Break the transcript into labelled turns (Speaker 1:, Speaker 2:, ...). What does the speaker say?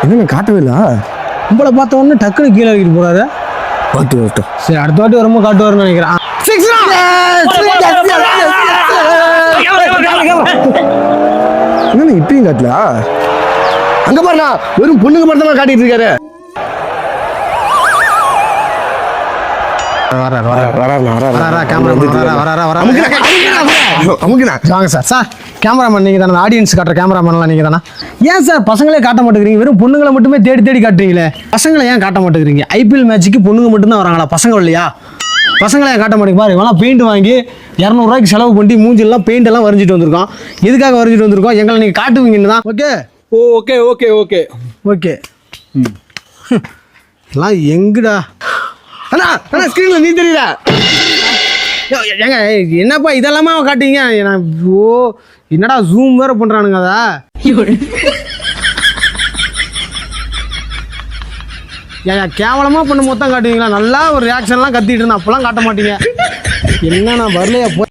Speaker 1: என்ன காட்டவே இல்லை.
Speaker 2: உங்களை பார்த்த உடனே டக்குன்னு கீழே இறக்கிட்டு போறாரு.
Speaker 1: வரட்டும்.
Speaker 2: சரி அடுத்த வாட்டி வரும்போது காட்டுவாருன்னு நினைக்கிறேன்.
Speaker 1: என்ன இப்பயும் காட்டல? அங்க பாருண்ணா, வெறும் பொண்ணுங்க மட்டும் தான் காட்டிட்டு இருக்காரு.
Speaker 2: வாங்க சார். சார் கேமராமேன் நீங்கள் தானே? ஆடியன்ஸ் காட்டுற கேமராமேன்லாம் நீங்கள் தானே? ஏன் சார் பசங்களே காட்ட மாட்டேங்கிறீங்க? வெறும் பொண்ணுங்களை மட்டுமே தேடி தேடி காட்டுறீங்களே. பசங்களை ஏன் காட்ட மாட்டேங்கிறீங்க? ஐபிஎல் மேட்ச்சுக்கு பொண்ணுங்க மட்டும்தான் வராங்களா? பசங்க இல்லையா? பசங்களை ஏன் காட்ட மாட்டேங்க? பாரு இவெல்லாம் பெயிண்ட் வாங்கி 200 ரூபாய்க்கு செலவு பண்ணி மூஞ்செல்லாம் பெயிண்ட் எல்லாம் வரைஞ்சிட்டு வந்திருக்கோம். எதுக்காக வரைஞ்சிட்டு வந்திருக்கோம்? எங்களை நீங்கள் காட்டுவீங்கன்னு தான். Okay
Speaker 3: okay okay okay
Speaker 2: okay. எல்லாம் எங்குடா
Speaker 1: அண்ணா அண்ணா ஸ்கிரீன்ல நீ தெரியல.
Speaker 2: ஏங்க என்னப்பா இதெல்லாமா காட்டுவீங்க? ஓ என்னடா ஜூம் வேற பண்றானுங்க. அதா ஏன் கேவலமா பண்ணும் மொத்தம் காட்டுவீங்களா? நல்லா ஒரு ரியாக்ஷன்லாம் கத்திட்டு இருந்தேன், அப்பெல்லாம் காட்ட மாட்டீங்க. என்ன நான் வரலையா?